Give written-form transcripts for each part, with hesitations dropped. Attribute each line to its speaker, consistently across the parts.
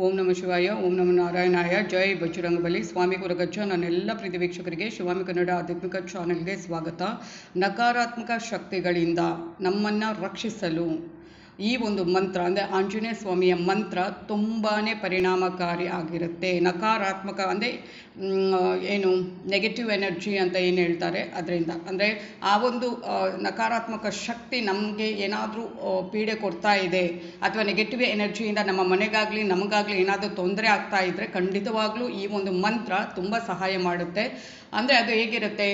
Speaker 1: ಓಂ ನಮ ಶಿವಾಯ, ಓಂ ನಮ ನಾರಾಯಣಾಯ, ಜೈ ಬಜರಂಗಬಲಿ. ಸ್ವಾಮಿ ಗುರುಗಜ್ಜ. ನನ್ನೆಲ್ಲ ಪ್ರೀತಿ ವೀಕ್ಷಕರಿಗೆ ಶಿವಾಮಿ ಕನ್ನಡ ಆಧ್ಯಾತ್ಮಿಕ ಚಾನೆಲ್ಗೆ ಸ್ವಾಗತ. ನಕಾರಾತ್ಮಕ ಶಕ್ತಿಗಳಿಂದ ನಮ್ಮನ್ನು ರಕ್ಷಿಸಲು ಈ ಒಂದು ಮಂತ್ರ ಅಂದರೆ ಆಂಜನೇಯ ಸ್ವಾಮಿಯ ಮಂತ್ರ ತುಂಬಾ ಪರಿಣಾಮಕಾರಿ ಆಗಿರುತ್ತೆ. ನಕಾರಾತ್ಮಕ ಅಂದರೆ ಏನು ನೆಗೆಟಿವ್ ಎನರ್ಜಿ ಅಂತ ಏನು ಹೇಳ್ತಾರೆ ಅದರಿಂದ, ಅಂದರೆ ಆ ಒಂದು ನಕಾರಾತ್ಮಕ ಶಕ್ತಿ ನಮಗೆ ಏನಾದರೂ ಪೀಡೆ ಕೊಡ್ತಾ ಇದೆ ಅಥವಾ ನೆಗೆಟಿವ್ ಎನರ್ಜಿಯಿಂದ ನಮ್ಮ ಮನೆಗಾಗಲಿ ನಮಗಾಗಲಿ ಏನಾದರೂ ತೊಂದರೆ ಆಗ್ತಾ ಇದ್ದರೆ ಖಂಡಿತವಾಗ್ಲೂ ಈ ಒಂದು ಮಂತ್ರ ತುಂಬ ಸಹಾಯ ಮಾಡುತ್ತೆ. ಅಂದರೆ ಅದು ಹೇಗಿರುತ್ತೆ,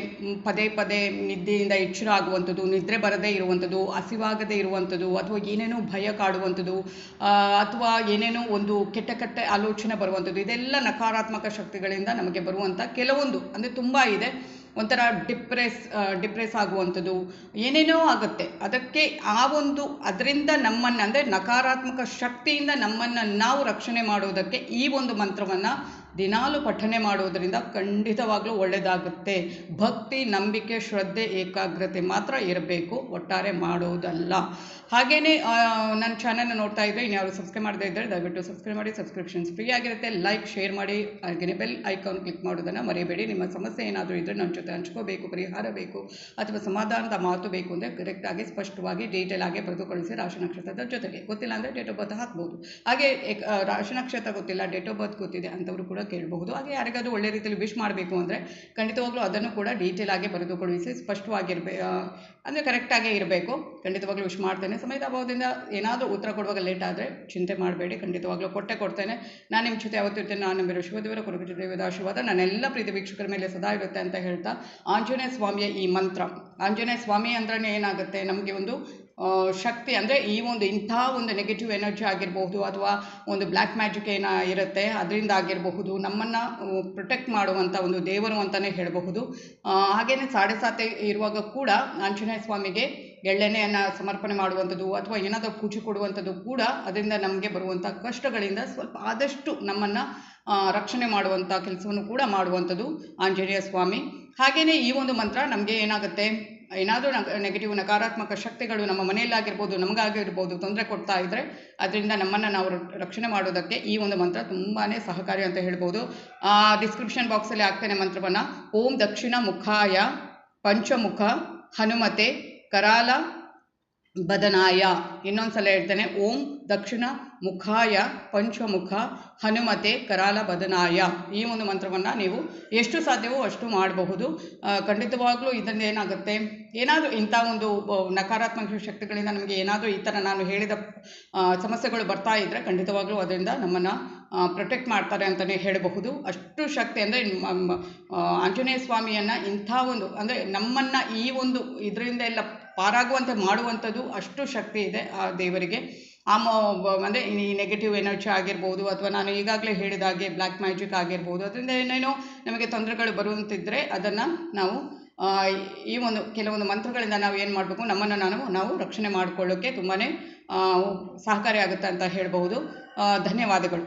Speaker 1: ಪದೇ ಪದೇ ನಿದ್ದೆಯಿಂದ ಎಚ್ಚರ ಆಗುವಂಥದ್ದು, ನಿದ್ರೆ ಬರದೇ ಇರುವಂಥದ್ದು, ಹಸಿವಾಗದೇ ಇರುವಂಥದ್ದು, ಅಥವಾ ಏನೇನೋ ಭಯ ಕಾಡುವಂಥದ್ದು, ಅಥವಾ ಏನೇನೋ ಒಂದು ಕೆಟ್ಟ ಆಲೋಚನೆ ಬರುವಂಥದ್ದು, ಇದೆಲ್ಲ ನಕಾರಾತ್ಮಕ ಶಕ್ತಿಗಳಿಂದ ನಮಗೆ ಬರುವಂಥ ಕೆಲವೊಂದು, ಅಂದರೆ ತುಂಬ ಇದೆ. ಒಂಥರ ಡಿಪ್ರೆಸ್ ಆಗುವಂಥದ್ದು, ಏನೇನೋ ಆಗುತ್ತೆ. ಅದಕ್ಕೆ ಅದರಿಂದ ನಮ್ಮನ್ನು, ಅಂದರೆ ನಕಾರಾತ್ಮಕ ಶಕ್ತಿಯಿಂದ ನಮ್ಮನ್ನು ನಾವು ರಕ್ಷಣೆ ಮಾಡೋದಕ್ಕೆ ಈ ಒಂದು ಮಂತ್ರವನ್ನು ದಿನಾಲು ಪಠನೆ ಮಾಡೋದರಿಂದ ಖಂಡಿತವಾಗ್ಲೂ ಒಳ್ಳೆಯದಾಗುತ್ತೆ. ಭಕ್ತಿ, ನಂಬಿಕೆ, ಶ್ರದ್ಧೆ, ಏಕಾಗ್ರತೆ ಮಾತ್ರ ಇರಬೇಕು, ಒಟ್ಟಾರೆ ಮಾಡೋದಲ್ಲ. ಹಾಗೆಯೇ ನನ್ನ ಚಾನಲ್ನ ನೋಡ್ತಾ ಇದ್ದರೆ ಇನ್ಯಾರು ಸಬ್ಸ್ಕ್ರೈಬ್ ಮಾಡದೇ ಇದ್ದರೆ ದಯವಿಟ್ಟು ಸಬ್ಸ್ಕ್ರೈಬ್ ಮಾಡಿ. ಸಬ್ಸ್ಕ್ರಿಪ್ಷನ್ಸ್ ಫ್ರೀ ಆಗಿರುತ್ತೆ. ಲೈಕ್, ಶೇರ್ ಮಾಡಿ. ಹಾಗೆಯೇ ಬೆಲ್ ಐಕಾನ್ ಕ್ಲಿಕ್ ಮಾಡೋದನ್ನು ಮರೆಯಬೇಡಿ. ನಿಮ್ಮ ಸಮಸ್ಯೆ ಏನಾದರೂ ಇದ್ದರೆ ನನ್ನ ಜೊತೆ ಹಂಚ್ಕೋಬೇಕು, ಪರಿಹಾರ ಬೇಕು ಅಥವಾ ಸಮಾಧಾನದ ಮಾತು ಬೇಕು ಅಂದರೆ ಕರೆಕ್ಟಾಗಿ, ಸ್ಪಷ್ಟವಾಗಿ, ಡೀಟೇಲ್ ಆಗಿ ಬರೆದು ಕಳಿಸಿ. ರಾಶಿ ನಕ್ಷತ್ರದ ಜೊತೆಗೆ ಗೊತ್ತಿಲ್ಲ ಅಂದರೆ ಡೇಟ್ ಆಫ್ ಬರ್ತ್ ಹಾಕ್ಬೋದು. ಹಾಗೆ ರಾಶಿ ನಕ್ಷತ್ರ ಗೊತ್ತಿಲ್ಲ, ಡೇಟ್ ಆಫ್ ಬರ್ತ್ ಗೊತ್ತಿದೆ ಅಂಥವರು ಕೂಡ ಕೇಳಬಹುದು. ಹಾಗೆ ಯಾರಿಗಾದ್ರೂ ಒಳ್ಳೆ ರೀತಿಯಲ್ಲಿ ವಿಶ್ ಮಾಡಬೇಕು ಅಂದರೆ ಖಂಡಿತವಾಗ್ಲೂ ಅದನ್ನು ಕೂಡ ಡೀಟೇಲ್ ಆಗಿ ಬರೆದು ಕಳುಹಿಸಿ. ಸ್ಪಷ್ಟವಾಗಿರಬೇಕು, ಅಂದರೆ ಕರೆಕ್ಟಾಗೇ ಇರಬೇಕು. ಖಂಡಿತವಾಗ್ಲೂ ವಿಶ್ ಮಾಡ್ತೇನೆ. ಸಮಯದ ಅಭಾವದಿಂದ ಏನಾದರೂ ಉತ್ತರ ಕೊಡುವಾಗ ಲೇಟ್ ಆದರೆ ಚಿಂತೆ ಮಾಡಬೇಡಿ, ಖಂಡಿತವಾಗ್ಲೂ ಕೊಡ್ತೇನೆ. ನಾನು ನಿಮ್ಮ ಜೊತೆ ಯಾವತ್ತಿರ್ತೇನೆ. ನಾನು ನಿಮ್ಮ ಶಿವದೇವರ ಕುರುಗುಜ ದೇವದ ಆಶೀರ್ವಾದ ನನ್ನೆಲ್ಲ ಪ್ರೀತಿ ವೀಕ್ಷಕರ ಮೇಲೆ ಸದಾ ಇರುತ್ತೆ ಅಂತ ಹೇಳ್ತಾ, ಆಂಜನೇಯ ಸ್ವಾಮಿಯ ಈ ಮಂತ್ರ, ಆಂಜನೇಯ ಸ್ವಾಮಿ ಅಂದ್ರೆ ಏನಾಗುತ್ತೆ, ನಮಗೆ ಒಂದು ಶಕ್ತಿ, ಅಂದರೆ ಈ ಒಂದು ಇಂಥ ಒಂದು ನೆಗೆಟಿವ್ ಎನರ್ಜಿ ಆಗಿರಬಹುದು ಅಥವಾ ಒಂದು ಬ್ಲ್ಯಾಕ್ ಮ್ಯಾಜಿಕ್ ಇರುತ್ತೆ ಅದರಿಂದ ಆಗಿರಬಹುದು, ನಮ್ಮನ್ನು ಪ್ರೊಟೆಕ್ಟ್ ಮಾಡುವಂಥ ಒಂದು ದೇವರು ಅಂತಲೇ ಹೇಳಬಹುದು. ಹಾಗೆಯೇ 7:30 ಇರುವಾಗ ಕೂಡ ಆಂಜನೇಯ ಸ್ವಾಮಿಗೆ ಎಳ್ಳೆಣ್ಣೆಯನ್ನು ಸಮರ್ಪಣೆ ಮಾಡುವಂಥದ್ದು ಅಥವಾ ಏನಾದರೂ ಪೂಜೆ ಕೊಡುವಂಥದ್ದು ಕೂಡ ಅದರಿಂದ ನಮಗೆ ಬರುವಂಥ ಕಷ್ಟಗಳಿಂದ ಸ್ವಲ್ಪ ಆದಷ್ಟು ನಮ್ಮನ್ನು ರಕ್ಷಣೆ ಮಾಡುವಂಥ ಕೆಲಸವನ್ನು ಕೂಡ ಮಾಡುವಂಥದ್ದು ಆಂಜನೇಯ ಸ್ವಾಮಿ. ಹಾಗೆಯೇ ಈ ಒಂದು ಮಂತ್ರ ನಮಗೆ ಏನಾಗುತ್ತೆ, ಏನಾದರೂ ನೆಗೆಟಿವ್ ನಕಾರಾತ್ಮಕ ಶಕ್ತಿಗಳು ನಮ್ಮ ಮನೆಯಲ್ಲಾಗಿರ್ಬೋದು ನಮಗಾಗಿರ್ಬೋದು ತೊಂದರೆ ಕೊಡ್ತಾ ಇದ್ದರೆ ಅದರಿಂದ ನಮ್ಮನ್ನು ನಾವು ರಕ್ಷಣೆ ಮಾಡೋದಕ್ಕೆ ಈ ಒಂದು ಮಂತ್ರ ತುಂಬಾ ಸಹಕಾರಿ ಅಂತ ಹೇಳ್ಬೋದು. ಡಿಸ್ಕ್ರಿಪ್ಷನ್ ಬಾಕ್ಸಲ್ಲಿ ಹಾಕ್ತೇನೆ ಮಂತ್ರವನ್ನು. ಓಂ ದಕ್ಷಿಣ ಮುಖಾಯ ಪಂಚಮುಖ ಹನುಮತೆ ಕರಾಲ ಬದನಾಯ. ಇನ್ನೊಂದು ಸಲ ಹೇಳ್ತೇನೆ. ಓಂ ದಕ್ಷಿಣ ಮುಖಾಯ ಪಂಚಮುಖ ಹನುಮತೆ ಕರಾಲ ಬದನಾಯ. ಈ ಒಂದು ಮಂತ್ರವನ್ನು ನೀವು ಎಷ್ಟು ಸಾಧ್ಯವೋ ಅಷ್ಟು ಮಾಡಬಹುದು. ಖಂಡಿತವಾಗ್ಲೂ ಇದರಿಂದ ಏನಾಗುತ್ತೆ, ಏನಾದರೂ ಇಂಥ ಒಂದು ನಕಾರಾತ್ಮಕ ಶಕ್ತಿಗಳಿಂದ ನಮಗೆ ಏನಾದರೂ ಈ ಥರ ನಾನು ಹೇಳಿದ ಸಮಸ್ಯೆಗಳು ಬರ್ತಾ ಇದ್ದರೆ ಖಂಡಿತವಾಗ್ಲೂ ಅದರಿಂದ ನಮ್ಮನ್ನು ಪ್ರೊಟೆಕ್ಟ್ ಮಾಡ್ತಾರೆ ಅಂತಲೇ ಹೇಳಬಹುದು. ಅಷ್ಟು ಶಕ್ತಿ, ಅಂದರೆ ಆಂಜನೇಯ ಸ್ವಾಮಿಯನ್ನು ಇಂಥ ಒಂದು, ಅಂದರೆ ನಮ್ಮನ್ನು ಈ ಒಂದು ಇದರಿಂದ ಎಲ್ಲ ಪಾರಾಗುವಂತೆ ಮಾಡುವಂಥದ್ದು ಅಷ್ಟು ಶಕ್ತಿ ಇದೆ ಆ ದೇವರಿಗೆ. ಅಂದರೆ ಈ ನೆಗೆಟಿವ್ ಎನರ್ಜಿ ಆಗಿರ್ಬೋದು ಅಥವಾ ನಾನು ಈಗಾಗಲೇ ಹೇಳಿದ ಹಾಗೆ ಬ್ಲ್ಯಾಕ್ ಮ್ಯಾಜಿಕ್ ಆಗಿರ್ಬೋದು, ಅದರಿಂದ ಏನೇನೋ ನಮಗೆ ತೊಂದರೆಗಳು ಬರುವಂತಿದ್ದರೆ ಅದನ್ನು ನಾವು ಈ ಒಂದು ಕೆಲವೊಂದು ಮಂತ್ರಗಳಿಂದ ನಾವು ಏನು ಮಾಡಬೇಕು, ನಮ್ಮನ್ನು ನಾವು ರಕ್ಷಣೆ ಮಾಡಿಕೊಳ್ಳೋಕ್ಕೆ ತುಂಬಾ ಸಹಕಾರಿಯಾಗುತ್ತೆ ಅಂತ ಹೇಳ್ಬೋದು. ಧನ್ಯವಾದಗಳು.